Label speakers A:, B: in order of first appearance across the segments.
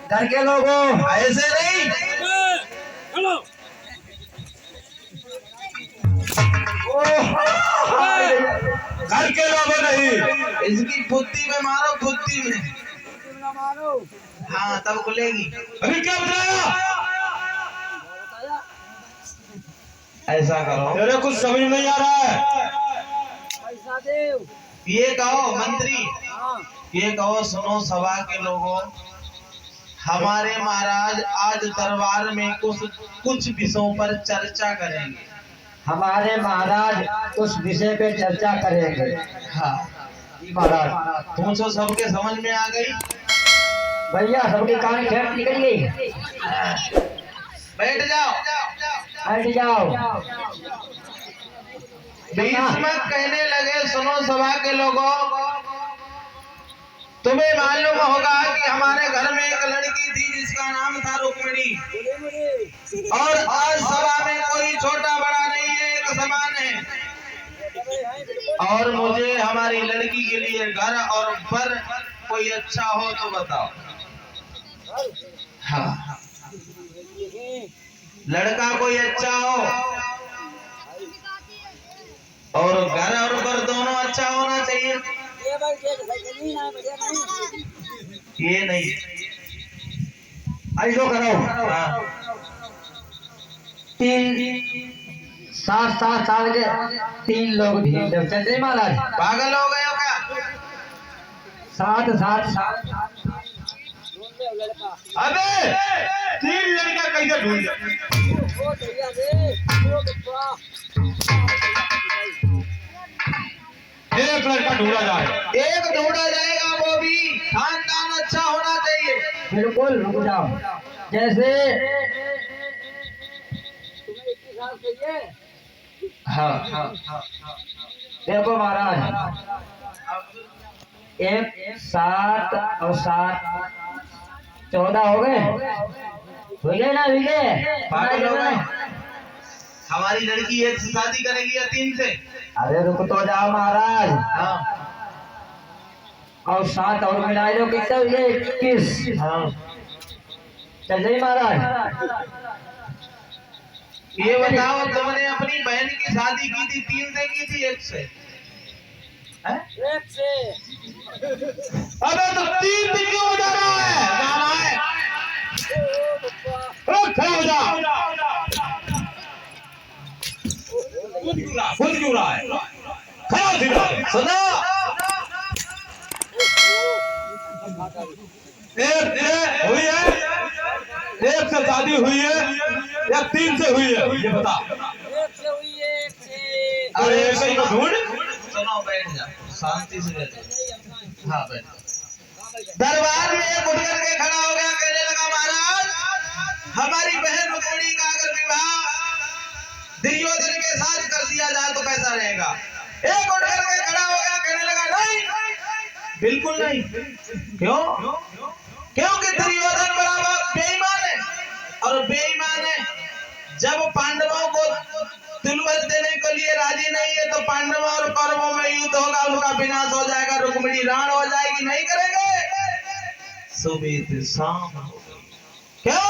A: घर के लोगों
B: ऐसे नहीं, घर के लोगों नहीं, इसकी फुद्दी में मारो, फुद्दी में मारो। हाँ तब खुलेगी। अभी क्या बताया? ऐसा करो, तेरे कुछ समझ नहीं आ रहा है। पैसा दे। ये कहो मंत्री, ये कहो सुनो सभा के लोगों, हमारे महाराज आज दरबार में कुछ विषयों पर चर्चा करेंगे।
A: हमारे महाराज उस विषय पे चर्चा करेंगे।
B: हाँ
A: महाराज
B: पूछो, सबके समझ में आ गई?
A: भैया सबके कान खेत निकल गई।
B: बैठ जाओ,
A: बैठ जाओ।
B: भीष्मक कहने लगे, सुनो सभा के लोगों, तुम्हें मालूम होगा कि हमारे घर में एक लड़की थी जिसका नाम था रुक्मिणी, और आज सभा में कोई छोटा बड़ा नहीं है, एक समान है। और मुझे हमारी लड़की के लिए घर और बर कोई अच्छा हो तो बताओ। हाँ लड़का कोई अच्छा हो और घर और बर दोनों अच्छा होना चाहिए। ये नहीं,
A: ऐसो करो।
B: हाँ।
A: 7 साल के 3 लोग भी जब चल महाराज।
B: पागल हो गए हो क्या?
A: 7
B: अबे 3 लड़का कैसे ढूंढ? एक लड़का ढूंढा जाए, एक ढूंढा जाएगा, वो भी खानदान अच्छा होना चाहिए।
A: बिल्कुल रुक जाओ। जैसे
B: हाँ
A: देखो महाराज, 1 7 और 7 14 हो गए। ना विजय
B: पागल हो गए? हमारी लड़की एक से शादी करेगी या 3 से?
A: अरे रुक तो जाओ महाराज।
B: हाँ
A: और 7 और मिला लो, कितना हुए? 21।
B: हाँ
A: चल जाइए महाराज।
B: ये बताओ, तुमने अपनी बहन की शादी की थी 3 से की थी 1 से?
A: 1 से।
B: अबे तो 3 से क्यों बता रहा है? गाना है, खड़ा हो जा। खुद क्यों रहा है? खड़ा हो सीधा। सुनो, एक हुई है, 1 से शादी हुई है या 3 से हुई है? ये बता।
A: 1 से हुई है, 1 से।
B: अरे एक ही को ढूंढ। सुनो, बैठ जा, शांति से बैठ जा। हाँ बैठ जा। दरबार में एक उठ करके खड़ा हो गया, कहने लगा, महाराज हमारी बहन रुक्मिणी का अगर विवाह दुर्योधन के साथ कर दिया जाए तो कैसा रहेगा? एक उठ करके खड़ा हो गया, कहने लगा, नहीं बिल्कुल नहीं। क्यों? क्योंकि दुर्योधन बड़ा बेईमान है, और बेईमान है जब पांडवों को तिलवत देने के लिए राजी नहीं है तो पांडवों और कौरवों में युद्ध होगा, उनका विनाश हो जाएगा, रुक्मिणी राण हो जाएगी, नहीं करेंगे। सुमित शाम क्यों?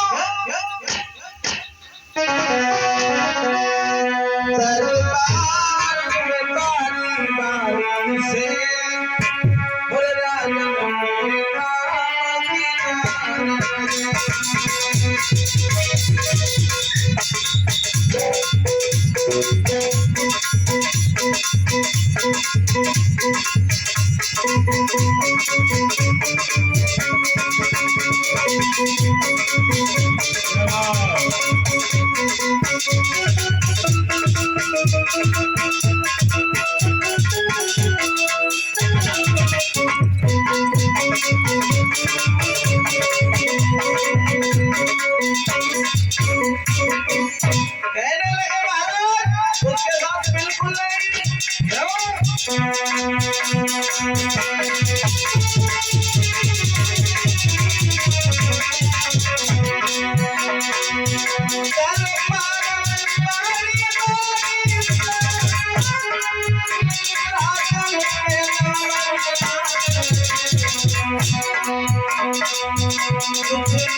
B: कहने लगे, महाराज उसके साथ बिल्कुल नहीं।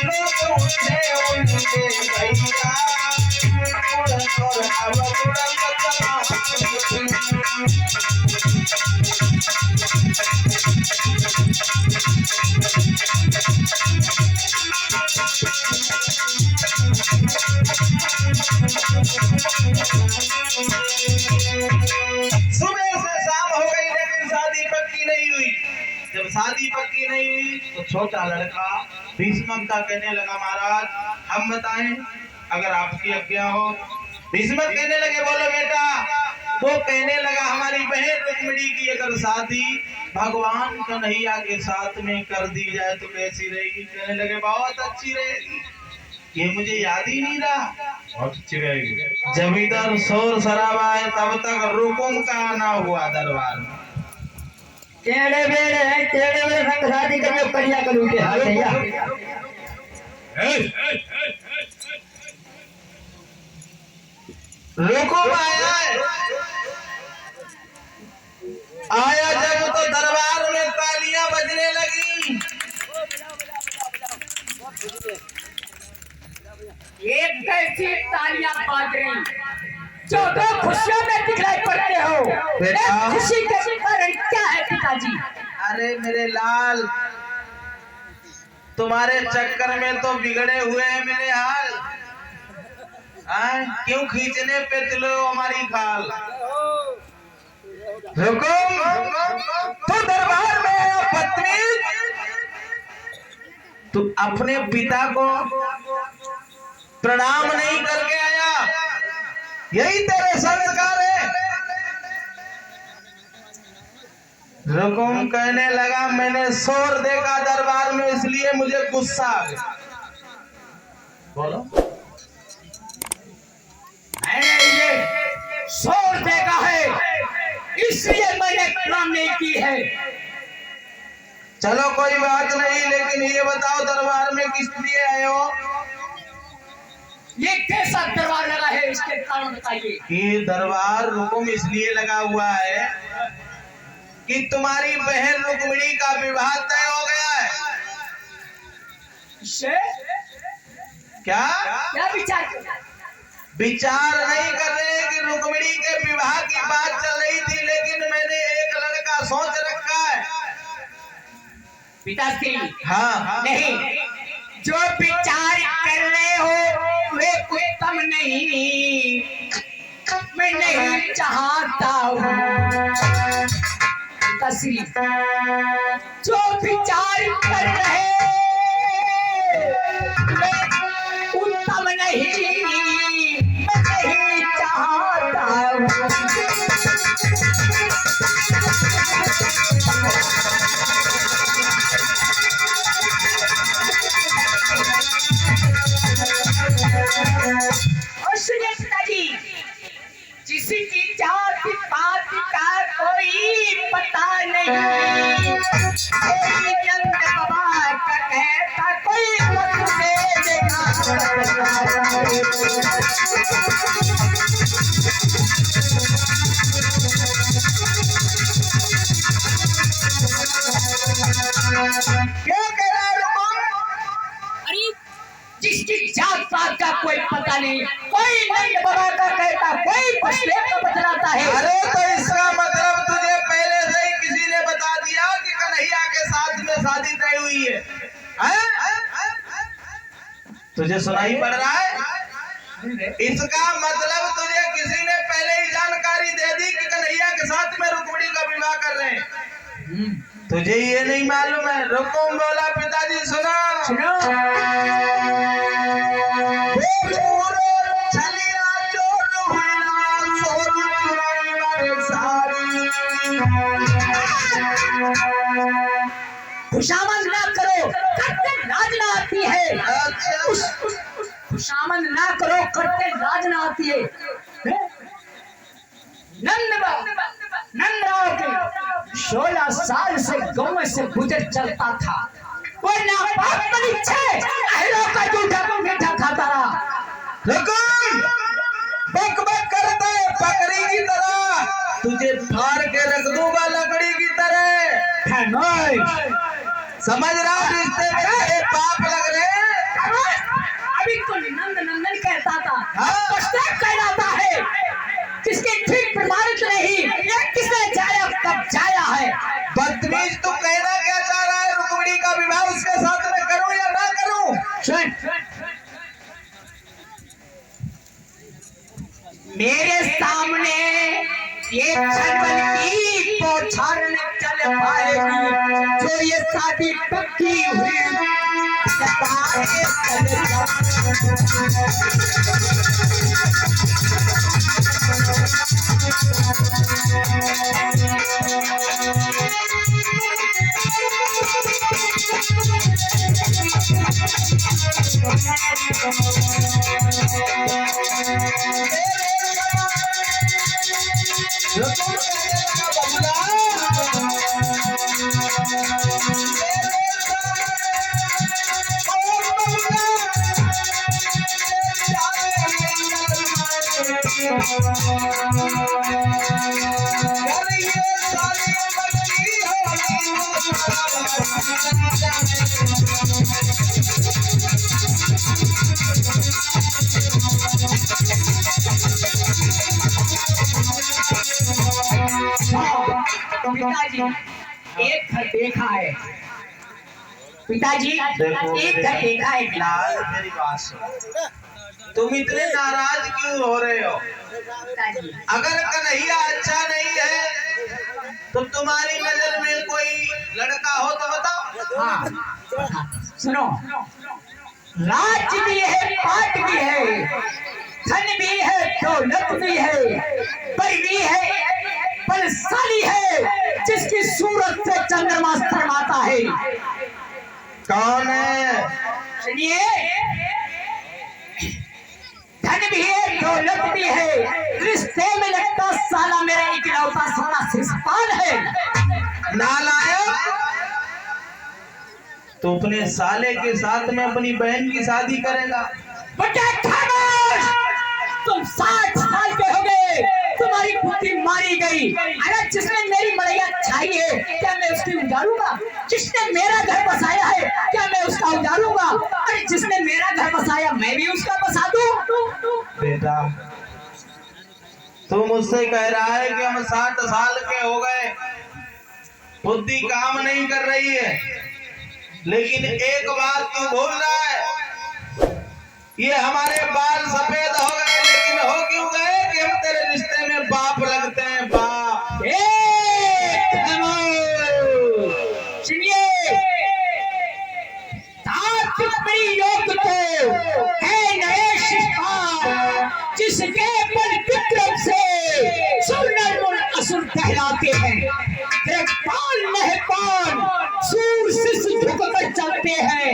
B: लोग उठे उनके भैया उड़न और अब उड़न सुबह से शाम हो गई लेकिन शादी पक्की नहीं हुई। जब शादी पक्की नहीं हुई तो छोटा लड़का भीष्मक का कहने लगा महाराज हम बताएं अगर आपकी आज्ञा हो। भीष्मक कहने लगे बोलो बेटा। वो कहने लगा हमारी बहन रुक्मिणी की अगर शादी भगवान कन्हैया के साथ में कर दी जाए तो कैसी रहेगी। कहने लगे बहुत अच्छी रहेगी। ये मुझे याद ही नहीं रहा।
C: बहुत अच्छी रहेगी।
B: जब इधर शोर शराबा है तब तक रुकुम का आना हुआ दरबार में।
A: टेढ़े बेड़े संग शादी करियो करिया करू के हाथ भैया
B: रुकुम आया है। आया जब तो दरबार में तालियां बजने लगी।
D: एक कैसी तालियां बाज रही जो दो खुशियों में दिखलाई पड़ते हो।
B: बेटा।
D: एक खुशी के कारण क्या है पिताजी?
B: अरे मेरे लाल तुम्हारे चक्कर में तो बिगड़े हुए हैं मेरे हाल। क्यों खींचने पे तुलो हमारी खाल। रुकुम तू दरबार में आया पत्नी। तू अपने पिता को प्रणाम नहीं करके आया। यही तेरे संस्कार है। रुकुम कहने लगा मैंने शोर देखा दरबार में इसलिए मुझे गुस्सा आ गया। बोलो।
D: मैंने ये शोर देखा है इसलिए मैंने प्रणाम नहीं की है।
B: चलो कोई बात नहीं लेकिन ये बताओ दरबार में किस लिए आए हो।
D: ये कैसा दरबार लगा है इसके कारण बताइए।
B: ये दरबार रुकुम इसलिए लगा हुआ है कि तुम्हारी बहन रुक्मिणी का विवाह तय हो गया है।
D: इससे
B: क्या
D: क्या विचार किया?
B: विचार नहीं कर रहे कि रुक्मिणी के विवाह की बात चल रही थी लेकिन मैंने एक लड़का सोच रखा है।
D: पिताश्री
B: हाँ
D: नहीं, जो विचार कर रहे हो वे उत्तम नहीं। मैं नहीं चाहता हूँ पिताश्री जो विचार कर रहे वे उत्तम नहीं। मैं नहीं चाहता हूँ। जिसकी जाति पाति का कोई पता नहीं। कोई चंद बाबा का कहता कोई मत दे देगा।
B: क्या कह रहा है रुकुम।
D: अरे जिसकी जात पात का कोई पता नहीं, कोई नंद बाबा का कहता कोई पछले का बतलाता है।
B: अरे तो इसका मतलब तुझे पहले से ही किसी ने बता दिया कि कन्हैया के साथ में शादी तय हुई है, हैं? तुझे सुनाई पड़ रहा है। इसका मतलब तुझे किसी ने पहले ही जानकारी दे दी कि कन्हैया के साथ में रुक्मिणी का विवाह कर रहे हैं। तुझे ये नहीं मालूम है। रुकुम बोला पिताजी सुनो।
D: खुशामद ना करो करते लाज ना आती है।
B: अच्छा
D: खुशामद ना करो करते लाज ना आती है। नंदराव के 16 साल से गांव से गुजर चलता था। वो नापाक परीक्षा अहलों का जूठा मीठा खाता रहा।
B: रुकुम बक बक करता है बकरी की तरह। तुझे फाड़ के रख दूंगा लकड़ी की तरह। समझ रहा रिश्ते में
D: मेरे सामने ये छलवल की बौछार न चल पाएगी, जो ये शादी पक्की हुई सताए चल पिताजी एक घर देखा है, पिताजी एक घर देखा है।
B: लाल मेरी बात सुन, तुम इतने नाराज क्यों हो रहे हो?
D: पिताजी
B: अगर कन्हैया अच्छा नहीं है तो तुम्हारी नजर में कोई लड़का हो तो बताओ।
D: हाँ सुनो, राज्य भी है, पाट भी है, धन भी है, दौलत भी है, पर भी है, बलशाली है, जिसकी सूरत से चंद्रमा शर्माता है।
B: कौन है?
D: सुनिए, धन भी है, दौलत भी है, रिश्ते में लगता साला मेरा इकलौता साला शिषपाल है।
B: नालायक, तो अपने साले के साथ में अपनी बहन की शादी करेगा?
D: बेटा खामोश, तुम 60 साल के हो गए, तुम्हारी बुद्धि मारी गई। अरे जिसने मेरी मड़ैया छाई है, क्या मैं उसकी उजाड़ूंगा? जिसने मेरा घर बसाया है, क्या मैं उसका उजाड़ूंगा? अरे जिसने मेरा घर बसाया, मैं भी उसका बसा दूं।
B: बेटा, तू मुझसे कह रहा है कि हम 60 साल के हो गए, बुद्धि काम नहीं कर रही है, लेकिन एक बात तू भूल रहा है, ये हमारे बाल सफेद हो गए, लेकिन हो क्यों गए कि हम तेरे रिश्ते में बाप लगते हैं, बाप।
D: सुनिए, बड़ी योग तो है नए शिषपाल, जिसके बल विक्रम से असुर कहलाते हैं। पाल महपाल सूर शिष्य झुककर चलते हैं,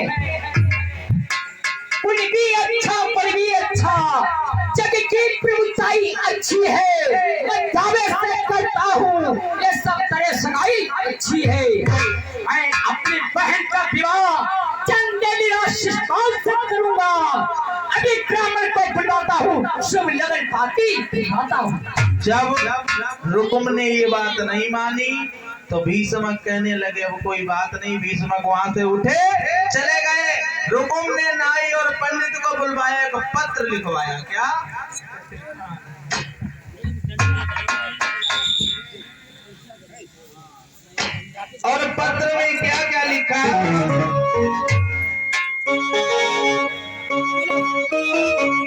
D: उनकी अच्छा पर भी अच्छा, जग की प्रभुताई अच्छी है, मैं दावे से करता हूँ ये सब तरह सगाई अच्छी है। मैं अपनी बहन का विवाह शिषपाल से करूंगा। अभी ब्राह्मण को बुलाता हूँ, शुभ लगन पाती दिखाता हूँ।
B: जब रुकुम ने ये बात नहीं मानी तो भीष्मक कहने लगे वो कोई बात नहीं। भीष्मक वहां से उठे चले गए। रुकुम ने नाई और पंडित को बुलवाया, एक पत्र लिखवाया। क्या? और पत्र में क्या क्या लिखा?